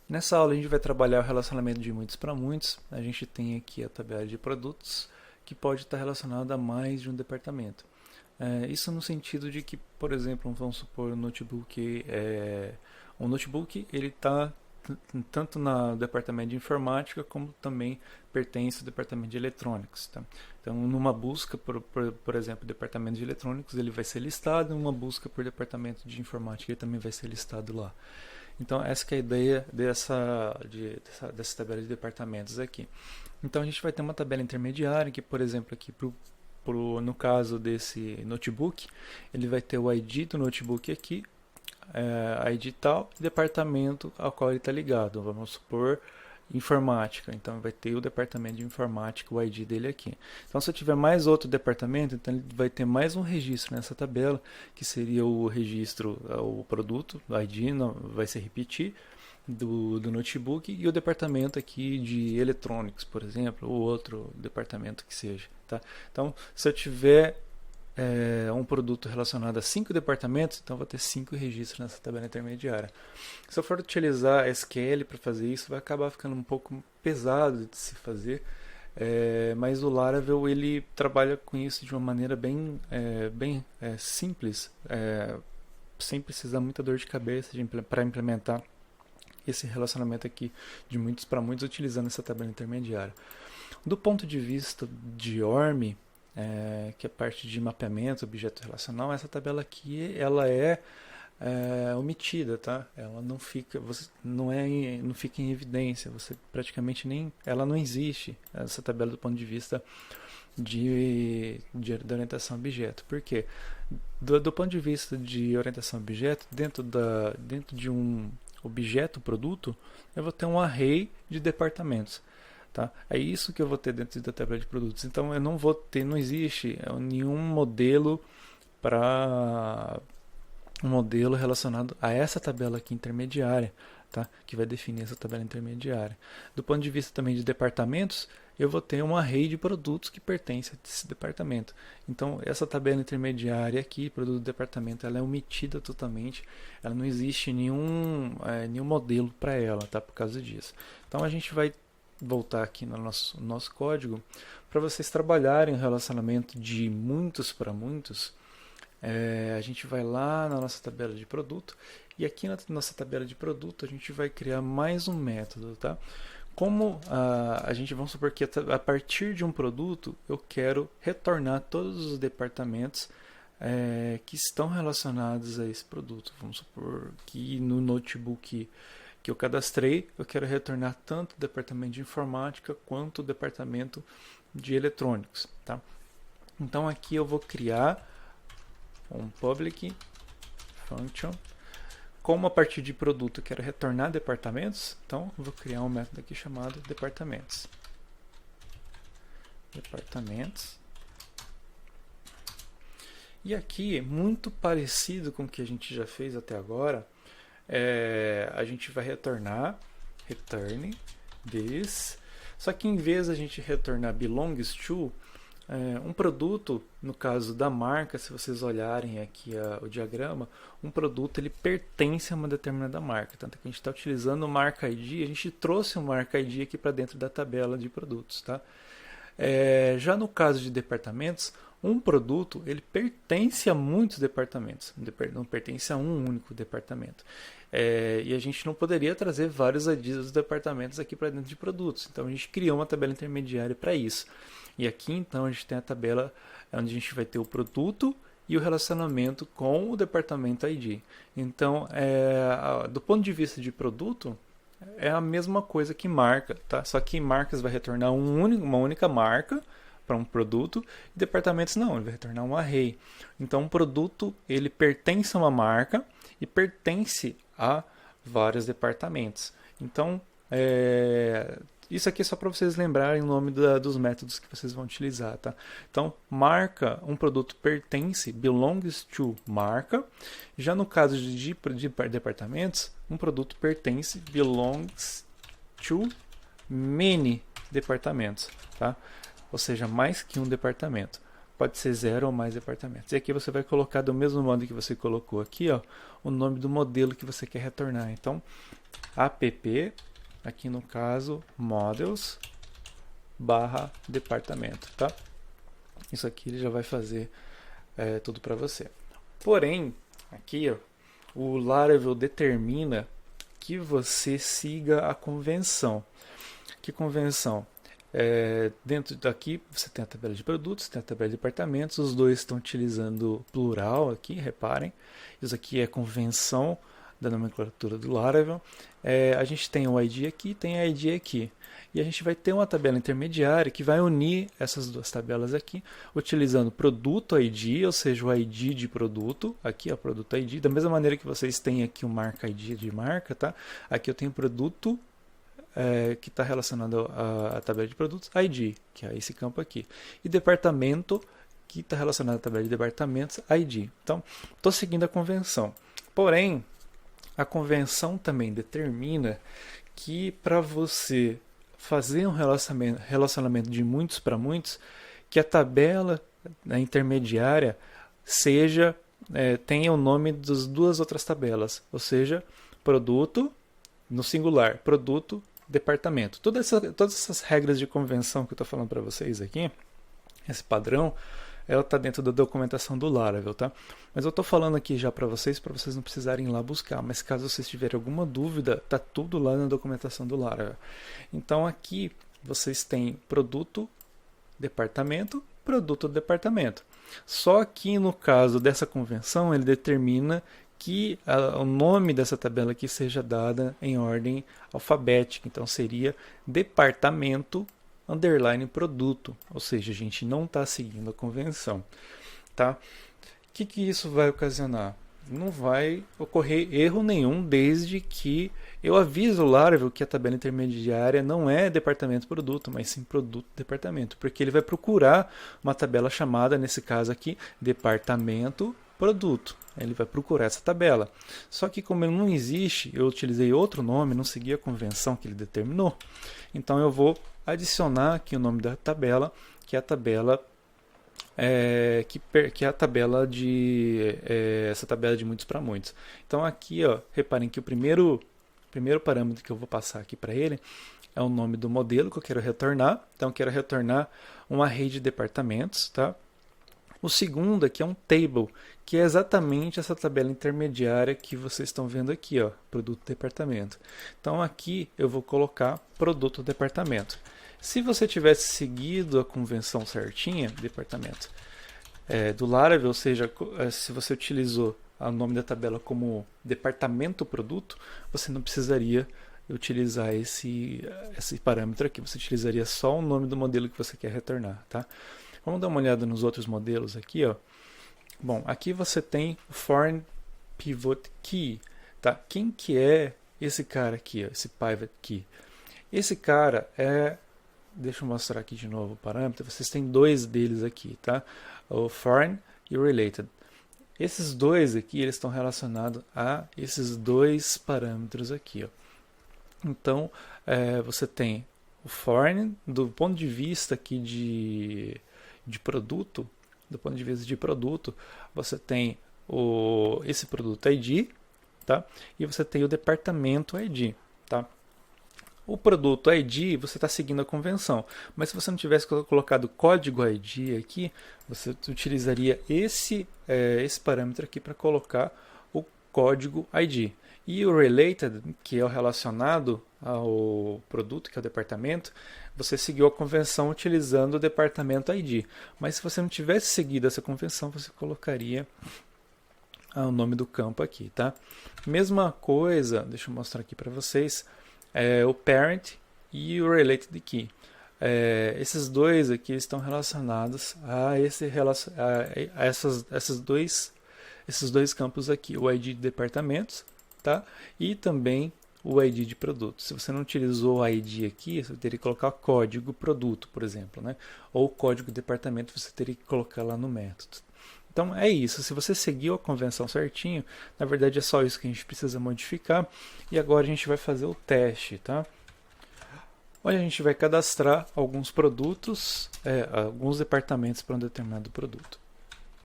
Nessa aula a gente vai trabalhar o relacionamento de muitos para muitos. A gente tem aqui a tabela de produtos que pode estar relacionada a mais de um departamento. Isso no sentido de que, por exemplo, vamos supor um notebook ele está tanto no departamento de informática como também pertence ao departamento de eletrônicos. Tá? Então, numa busca por exemplo, departamento de eletrônicos, ele vai ser listado, numa busca por departamento de informática, ele também vai ser listado lá. Então, essa que é a ideia dessa tabela de departamentos aqui. Então, a gente vai ter uma tabela intermediária que, por exemplo, aqui no caso desse notebook, ele vai ter o ID do notebook aqui, ID tal, e departamento ao qual ele está ligado. Vamos supor informática, então vai ter o departamento de informática, o ID dele aqui. Então, se eu tiver mais outro departamento, então ele vai ter mais um registro nessa tabela, que seria o registro, o produto, o ID não, vai se repetir do notebook, e o departamento aqui de eletrônicos, por exemplo, ou outro departamento que seja. Tá? Então, se eu tiver um produto relacionado a 5 departamentos, então vou ter 5 registros nessa tabela intermediária. Se eu for utilizar SQL para fazer isso, vai acabar ficando um pouco pesado de se fazer, mas o Laravel ele trabalha com isso de uma maneira bem simples, sem precisar muita dor de cabeça para implementar esse relacionamento aqui de muitos para muitos utilizando essa tabela intermediária. Do ponto de vista de ORM, que é a parte de mapeamento, objeto relacional, essa tabela aqui ela é omitida, tá? Ela não fica, não fica em evidência, você praticamente ela não existe, essa tabela do ponto de vista de orientação a objeto. Por quê? Do ponto de vista de orientação a objeto, dentro de um objeto produto, eu vou ter um array de departamentos. Tá? É isso que eu vou ter dentro da tabela de produtos. Então eu não existe nenhum modelo relacionado a essa tabela aqui intermediária, tá? Que vai definir essa tabela intermediária. Do ponto de vista também de departamentos, eu vou ter um array de produtos que pertence a esse departamento. Então essa tabela intermediária aqui, produto do departamento, ela é omitida totalmente. Ela não existe nenhum modelo para ela, tá? Por causa disso. Então a gente vai voltar aqui no nosso código para vocês trabalharem o relacionamento de muitos para muitos. A gente vai lá na nossa tabela de produto e aqui na nossa tabela de produto a gente vai criar mais um método, tá? Como vamos supor que a partir de um produto eu quero retornar todos os departamentos que estão relacionados a esse produto. Vamos supor que no notebook que eu cadastrei, eu quero retornar tanto o departamento de informática quanto o departamento de eletrônicos. Tá? Então aqui eu vou criar um public function. Como a partir de produto eu quero retornar departamentos, então eu vou criar um método aqui chamado departamentos. E aqui, muito parecido com o que a gente já fez até agora, a gente vai retornar return this, só que em vez de a gente retornar belongs to, um produto, no caso da marca, se vocês olharem aqui o diagrama, um produto ele pertence a uma determinada marca, tanto que a gente está utilizando o marca ID, a gente trouxe o marca ID aqui para dentro da tabela de produtos, tá? Já no caso de departamentos, um produto ele pertence a muitos departamentos, não pertence a um único departamento. E a gente não poderia trazer vários IDs dos departamentos aqui para dentro de produtos. Então a gente criou uma tabela intermediária para isso. E aqui então a gente tem a tabela onde a gente vai ter o produto e o relacionamento com o departamento ID. Então, do ponto de vista de produto, é a mesma coisa que marca, tá? Só que marcas vai retornar uma única marca para um produto, e departamentos não, ele vai retornar um array. Então, um produto ele pertence a uma marca e pertence a vários departamentos. Então, isso aqui é só para vocês lembrarem o nome dos métodos que vocês vão utilizar, tá? Então, marca, um produto pertence, belongs to marca. Já no caso de departamentos, um produto pertence, belongs to many departamentos, tá? Ou seja, mais que um departamento. Pode ser 0 ou mais departamentos. E aqui você vai colocar do mesmo modo que você colocou aqui, ó, o nome do modelo que você quer retornar. Então, app, aqui no caso, models barra departamento, tá? Isso aqui ele já vai fazer tudo para você. Porém, aqui ó, o Laravel determina que você siga a convenção. Que convenção? Dentro daqui você tem a tabela de produtos, tem a tabela de departamentos, os dois estão utilizando plural aqui, reparem. Isso aqui é convenção da nomenclatura do Laravel. A gente tem o ID aqui, tem a ID aqui. E a gente vai ter uma tabela intermediária que vai unir essas duas tabelas aqui, utilizando produto ID, ou seja, o ID de produto, aqui é o produto ID, da mesma maneira que vocês têm aqui o marca ID de marca, tá? Aqui eu tenho produto que está relacionado à tabela de produtos, ID, que é esse campo aqui, e departamento, que está relacionado à tabela de departamentos, ID. Então, estou seguindo a convenção. Porém, a convenção também determina que para você fazer um relacionamento de muitos para muitos, que a tabela intermediária tenha o nome das duas outras tabelas, ou seja, produto no singular, produto, departamento. Todas essas regras de convenção que eu estou falando para vocês aqui, esse padrão, ela está dentro da documentação do Laravel, tá? Mas eu estou falando aqui já para vocês não precisarem ir lá buscar. Mas caso vocês tiverem alguma dúvida, tá tudo lá na documentação do Laravel. Então aqui vocês têm produto, departamento, produto, departamento. Só que no caso dessa convenção, ele determina que o nome dessa tabela aqui seja dada em ordem alfabética. Então seria departamento underline produto, ou seja, a gente não está seguindo a convenção, tá? O que isso vai ocasionar? Não vai ocorrer erro nenhum desde que eu aviso o Laravel que a tabela intermediária não é departamento produto, mas sim produto departamento, porque ele vai procurar uma tabela chamada, nesse caso aqui, departamento produto. Ele vai procurar essa tabela. Só que como ele não existe, eu utilizei outro nome, não segui a convenção que ele determinou. Então eu vou adicionar aqui o nome da tabela, que é a tabela que é a tabela de essa tabela de muitos para muitos. Então aqui, ó, reparem que o primeiro parâmetro que eu vou passar aqui para ele é o nome do modelo que eu quero retornar. Então eu quero retornar um array de departamentos, tá? O segundo aqui é um table, que é exatamente essa tabela intermediária que vocês estão vendo aqui, ó, produto departamento. Então aqui eu vou colocar produto departamento. Se você tivesse seguido a convenção certinha, departamento, do Laravel, ou seja, se você utilizou o nome da tabela como departamento produto, você não precisaria utilizar esse parâmetro aqui, você utilizaria só o nome do modelo que você quer retornar, tá? Vamos dar uma olhada nos outros modelos aqui, ó. Bom, aqui você tem o Foreign Pivot Key, tá? Quem que é esse cara aqui, ó, esse Pivot Key? Esse cara deixa eu mostrar aqui de novo o parâmetro. Vocês têm dois deles aqui, tá? O Foreign e o Related. Esses dois aqui, eles estão relacionados a esses dois parâmetros aqui, ó. Então, você tem o Foreign, do ponto de vista aqui de produto, do ponto de vista de produto, você tem esse produto ID, tá? E você tem o departamento ID, tá? O produto ID, você está seguindo a convenção, mas se você não tivesse colocado código ID aqui, você utilizaria esse parâmetro aqui para colocar o código ID. E o related, que é o relacionado ao produto, que é o departamento, você seguiu a convenção utilizando o departamento ID. Mas se você não tivesse seguido essa convenção, você colocaria o nome do campo aqui, tá? Mesma coisa, deixa eu mostrar aqui para vocês, o parent e o related key. Esses dois aqui estão relacionados a esses dois campos aqui, o ID de departamentos, tá? E também o ID de produto. Se você não utilizou o ID aqui, você teria que colocar código produto, por exemplo, né? Ou código departamento, você teria que colocar lá no método. Então é isso, se você seguiu a convenção certinho, na verdade é só isso que a gente precisa modificar. E agora a gente vai fazer o teste, tá? Onde a gente vai cadastrar alguns produtos, alguns departamentos para um determinado produto.